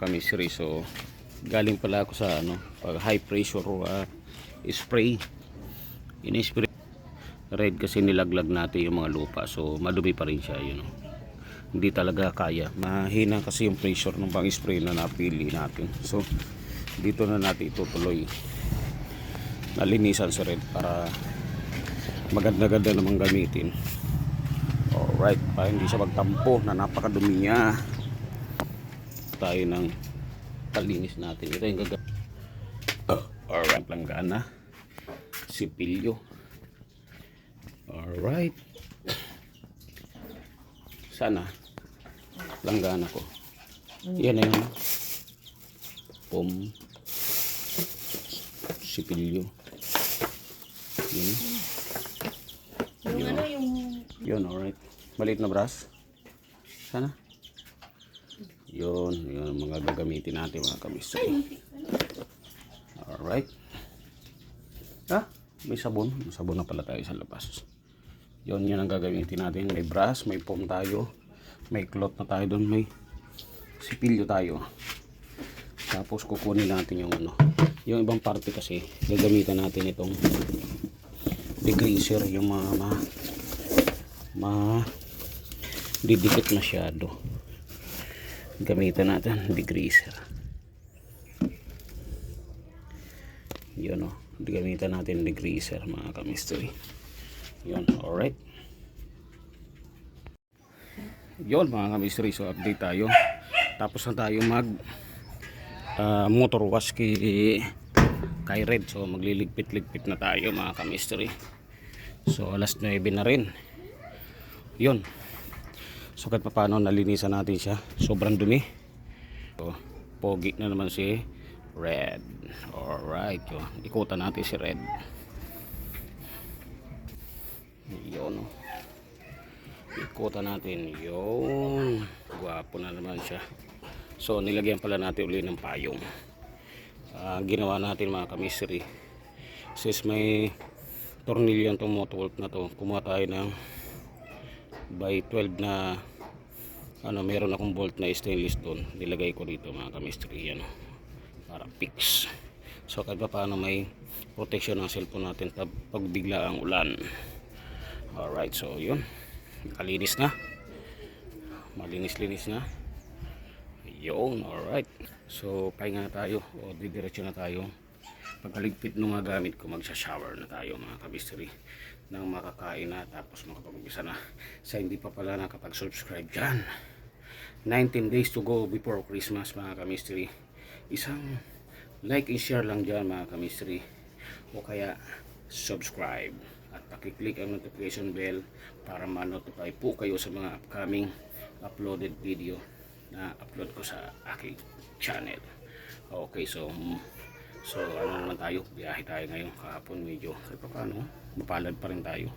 kamisri. So galing pala ako sa pag high pressure spray. In-spray red kasi nilaglag natin yung mga lupa. So madumi pa rin siya, Hindi talaga kaya. Mahina kasi yung pressure ng pang spray na napili natin. So dito na natin itutuloy. Nalinisan sa red para maganda-ganda namang gamitin. Alright, para hindi siya magtampo na napakadumi niya. Tayo ng palinis natin. Ito yung gagamit. Alright, langgana, sipilyo. Alright, sana langgana ko. Yan na yung sipilyo. Yun, alright. Maliit na brush. Sana. Yun mga gagamitin natin mga kamisri. Alright. May sabon. May sabon na pala tayo sa labas. Yun ang gagamitin natin. May brush, may foam tayo. May cloth na tayo doon. May sipilyo tayo. Tapos kukunin natin yung yung ibang parte kasi gagamitan natin itong degreaser, yung didikit masyado. Gamitan natin degreaser. Yun gamitan natin degreaser mga kamistry. Yun, alright. Yun mga kamistry, so update tayo. Tapos na tayo mag motor wash kay Red. So magliligpit-ligpit na tayo mga kamistry. So alas 9 na rin. Yun. So kahit paano nalinisan natin siya. Sobrang dumi. So pogi na naman si Red. Alright. Yun. Ikutan natin si Red. Yun. Ikutan natin. Yun. Gwapo na naman siya. So nilagyan pala natin uli ng payong. Ginawa natin mga kamisri. Since may tornilyo itong motovolt na to, kumuha tayo ng by 12 na meron akong bolt na stainless doon, nilagay ko dito mga kamistri, para fix. So kahit pa paano may protection ng cellphone natin pag bigla ang ulan. Alright, so yun, nakalinis na, malinis-linis na yun. Alright, so pahinga na tayo o didiretso na tayo. Pagkaligpit ng mga gamit ko, magsha-shower na tayo mga kabistri nang makakain na, tapos makapag-umpisa na. Sa hindi pa pala nakapag-subscribe dyan, 19 days to go before Christmas mga kamistri. Isang like and share lang dyan mga kamistri, o kaya subscribe at pakiclick ang notification bell para ma-notify po kayo sa mga upcoming uploaded video na upload ko sa aking channel. Okay, so naman tayo, biyahe tayo ngayon. Kahapon medyo paano mapalad pa rin tayo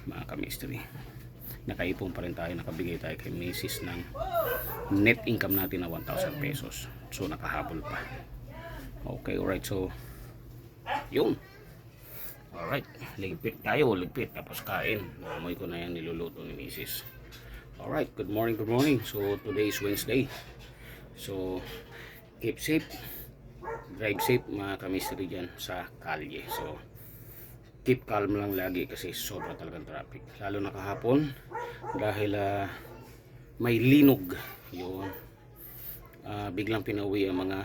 mga kamistri. Nakaipon pa rin tayo, nakabigay tayo kay Mrs. ng net income natin na 1,000 pesos. So nakahabol pa. Okay, alright, so yun. Alright, ligpit tayo, ligpit tapos kain. Amoy ko na yan niluluto ni Mrs. Alright, good morning, good morning. So today is Wednesday. So keep safe, drive safe mga kamistri dyan sa kalye. So keep calm lang lagi kasi sobra talagang traffic, lalo na kahapon dahil may linog. Yun, biglang pinauwi ang mga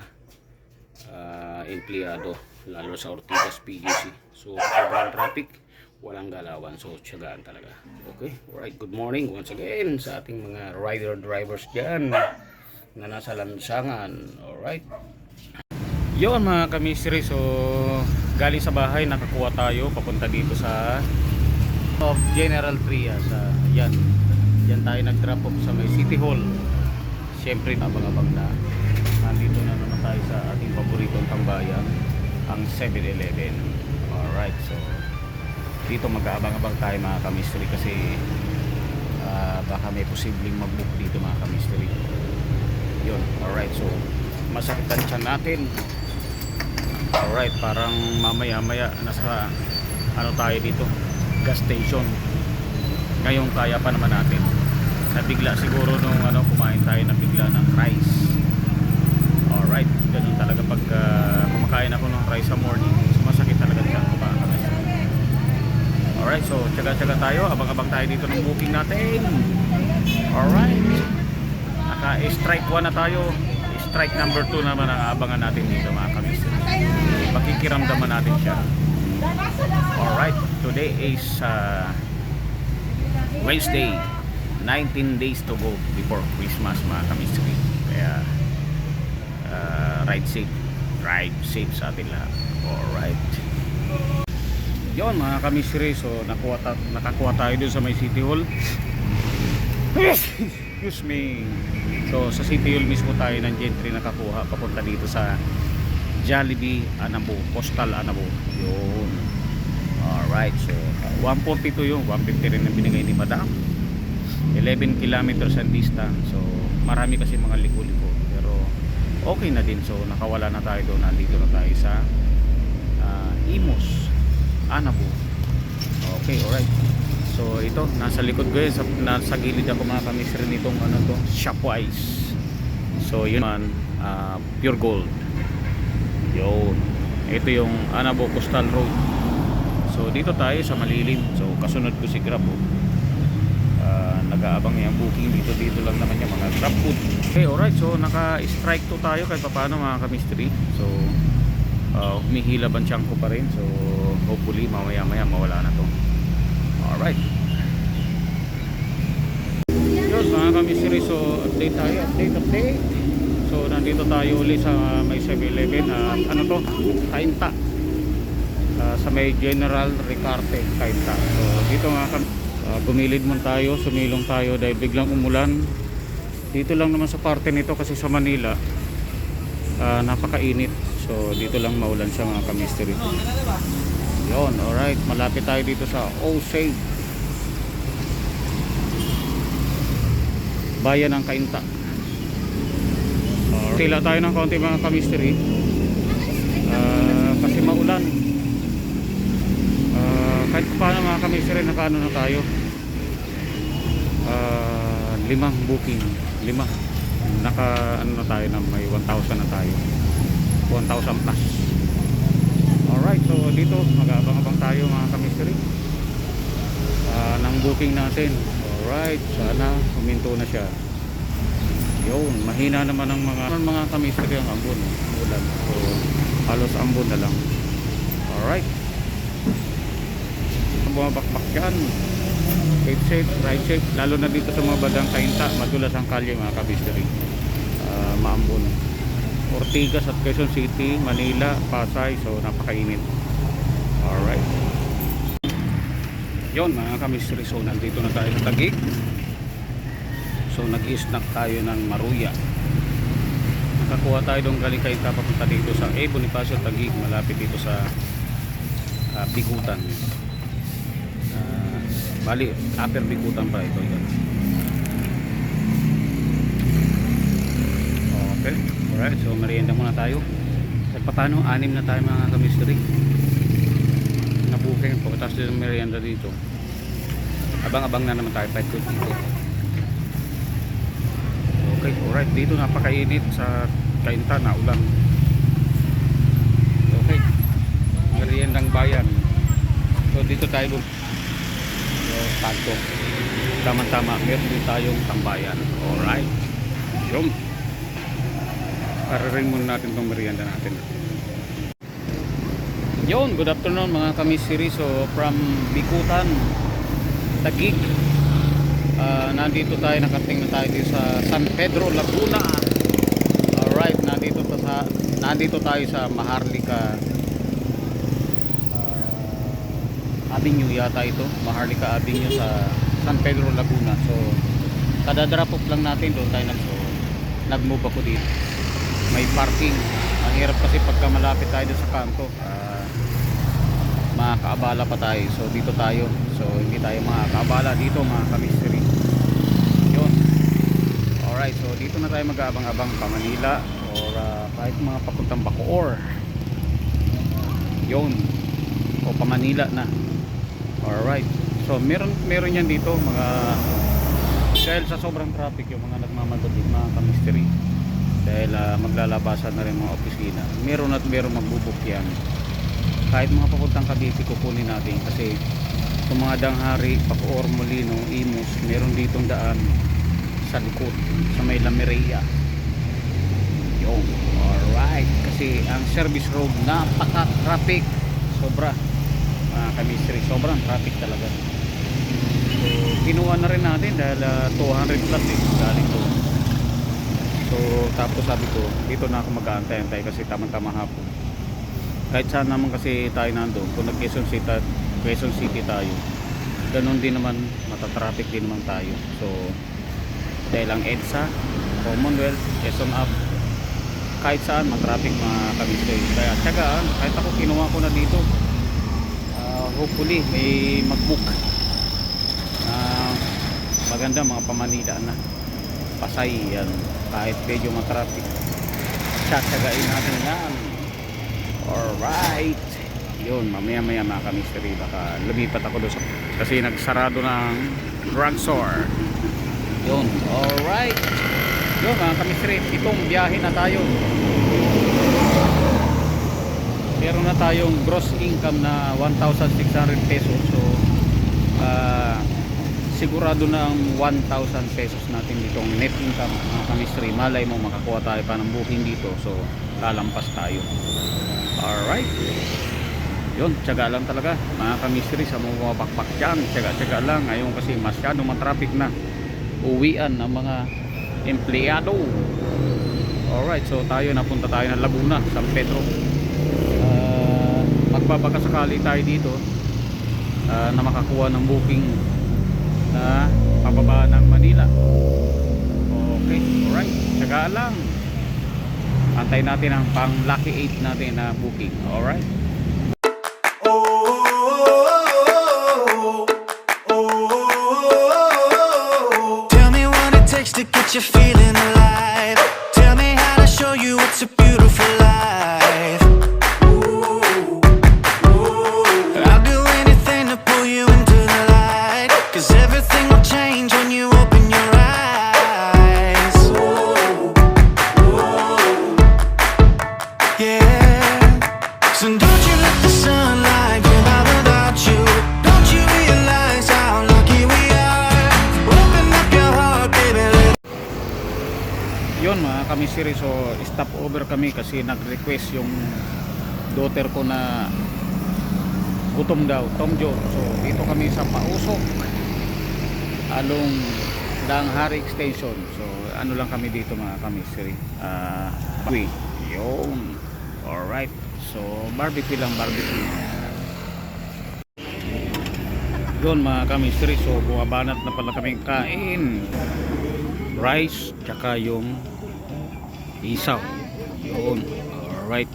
empleyado lalo sa Ortigas PUC. So sobrang traffic, walang galawan, so tiyagaan talaga. Okay, alright, good morning once again sa ating mga rider drivers dyan na nasa lansangan. Alright, yun mga kamisri, so galing sa bahay, nakakuha tayo papunta dito sa General Trias. Yan tayo nag-drop off sa may City Hall. Siyempre abang-abang na nandito na naman tayo sa ating paboritong tambayan, ang 7-Eleven. Alright, so dito mag-aabang-abang tayo mga kamistri kasi baka may posibleng mag-book dito mga kamistri. Yun, alright, so masakitan siya natin. Alright, parang mamaya-maya nasa tayo dito, gas station. Ngayon kaya pa naman natin. Nabigla siguro nung kumain tayo na bigla ng rice. tsaga-tsaga tayo. Abang-abang tayo dito ng booking natin. Alright. Naka-strike 1 na tayo. Strike number 2 naman ang abangan natin dito mga ka-mystery. Pakikiramdaman natin siya. Alright. Today is Wednesday. 19 days to go before Christmas mga ka-mystery. Kaya ride safe sa atin lahat. Alright. Yon mga ka-mystery, so nakakuha tayo dun sa may City Hall. Excuse me. So sa City Hall mismo tayo ng Gentry nakakuha papunta dito sa Jollibee Anabo, Postal Anabo. Yun. Alright, so 142 yung 150 rin ang binigay ni Madam. 11 kilometers ang distance. So marami kasi mga liko-liko, pero okay na din. So nakawala na tayo doon. Nandito na tayo sa Imus Anabo. Okay, alright. So ito, nasa likod ko yun, nasa gilid ako mga ka-mystery nitong ano to, Shopwise. So yun man, pure gold. Yun. Ito yung Anabo Coastal Road. So dito tayo sa malilim. So kasunod ko si Grab. Nag-aabang yung booking dito lang naman yung mga Grab food. Okay, alright. So naka-strike to tayo kahit paano mga ka-mystery. So humihila bansyang ko pa rin. So hopefully mamaya mawala na to. Alright. Yun mga ka-mystery. So update tayo. Update. So nandito tayo ulit sa may 7-Eleven. Ano to? Kainta. Sa may General Ricarte Kainta. So dito nga gumilid muna tayo, sumilong tayo dahil biglang umulan. Dito lang naman sa parte nito kasi sa Manila napakainit. So dito lang maulan siya mga ka-mystery. Yun, alright. Malapit tayo dito sa Osage, bayan ng Kainta. Tila tayo ng konti mga ka-mystery kasi maulan. Kahit paano mga ka-mystery, nakaano na tayo, 5 booking, 5 naka ano na tayo, na may 1,000 na tayo, 1,000 plus. Alright, so dito mag-aabang-abang tayo mga ka-mystery ng booking natin. Alright, sana huminto na siya. Yun, mahina naman ang mga ka-mystery ang ambon, ulan. So halos ambon na lang. Alright, bumabakbak yan. Safe, ride safe, lalo na dito sa mga badang Kainta. Madulas ang kalye mga ka-mystery. Maambon, Ortigas at Quezon City, Manila, Pasay. So napakainit. Alright. Yon mga ka-mystery. So nandito na tayo sa Taguig. So nag-i-snack tayo ng Maruya. Nakakuha tayo doon galing Kainta papunta dito sa Bonifacio Taguig. Malapit dito sa Bikutan. Bali, upper Bikutan pa ito. Okay, alright. So merienda muna tayo. At paano, 6 na tayo mga ka-mystery na booking. Pagkatapos din ng merienda dito, abang-abang na naman tayo 5 dito. Okay, alright. Dito napakainit sa Kainta na ulan. Okay, meriendang bayan. So dito tayo kanto. Tama-tama, meron din tayong tambayan. Alright. Yung pararing muna natin itong merienda natin. Yun, good afternoon mga ka-mystery. So from Bikutan, Taguig, nandito tayo, nakating na tayo dito sa San Pedro, Laguna. Alright, nandito tayo sa Maharlika Avenue yata ito, Maharlika Avenue sa San Pedro, Laguna. So kada-drop off lang natin doon tayo nag-move ako dito. May parking. Ang hirap kasi pagka malapit tayo doon sa kanto, makakaabala pa tayo. So dito tayo. So hindi tayo makakaabala dito mga ka-mystery. Yun. Alright, so dito na tayo mag-aabang-abang pa Manila or kahit mga papuntang Bacoor. Yun. O pa Manila na. Alright, so meron yan dito mga, dahil sa sobrang traffic yung mga nagmamadali mga ka-mystery, dahil maglalabasan na rin mga opisina, meron at meron magbubuk yan. Kahit mga papuntang Cavite kukunin natin kasi Kung mga Danghari, Bacoor, Molino, Imus, meron ditong daan sa likod sa may Lameria. Yun, alright, kasi ang service road napaka-traffic, sobra mga kamisri, sobrang traffic talaga. So kinuha na rin natin dahil 200 plus galing to. So tapos sabi ko dito na ako mag-aantay-antay kasi tamang-tama hapon. Kahit saan naman kasi tayo nandun, kung nag Quezon City tayo, ganun din naman, matatraffic din naman tayo. So dahil ang EDSA, Commonwealth, Quezon Up, kahit saan matraffic mga kamisri. Kaya tsagaan, kahit ako kinuha ko na dito, hopefully may mag-book maganda mga pamanila na Pasay yan, kahit medyo matraffic, tsatsagain natin yan. Alright, yun, mamaya mga kamisri, baka lumipat ako doon kasi nagsarado ng drugstore. Yun, alright, yun mga kamisri, itong biyahe na tayo. Meron na tayong gross income na 1,600 pesos. So sigurado na ang 1,000 pesos natin ditong net income mga kamisri. Malay mo makakuha tayo pa ng booking dito, so lalampas tayo. Alright, yun, tiyaga lang talaga mga kamisri sa mga bakbak dyan. Tiyaga lang ngayon kasi masyadong matraffic na uwian ng mga empleyado. Alright, so tayo napunta tayo ng Laguna, San Pedro. Magbabakasakali tayo dito na makakuha ng booking na pababa ng Manila. Okay, alright, tiyaga lang, antay natin ang pang lucky 8 natin na booking. Alright. Tell me what it takes to get you feeling alive. Tell me how to show you it's a beautiful life. I'll do anything to pull you into the light, 'cause everything will change when you open your eyes. Yeah. So don't you let the sunlight come out without you. Don't you realize how lucky we are? Open up your heart, baby. Yun mga kamisiri, so stop over kami kasi nag-request yung daughter ko na gutom daw, Tomjo. So dito kami sa Pausok, along Danghari Extension. So ano lang kami dito mga kamisiri, yun, alright. So barbecue lang, barbecue. Yun mga kamisiri, so bumabanat na pala kaming kain, rice tsaka yung isaw. Yun, alright.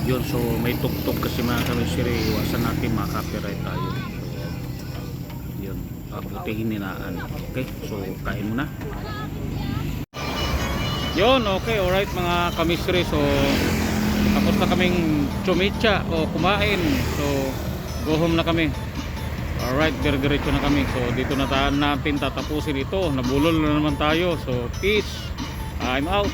Yun, so may tuktok kasi mga kamisiri, iwasan natin maka-copyright tayo. So yun, pabutihin ninaan. Okay, so kain muna. Yun, okay, alright mga kamisiri, so tapos na kaming chumitsa o kumain. So go home na kami. Alright, diretso na kami. So dito na natin tatapusin ito. Nabulol na naman tayo. So peace, I'm out.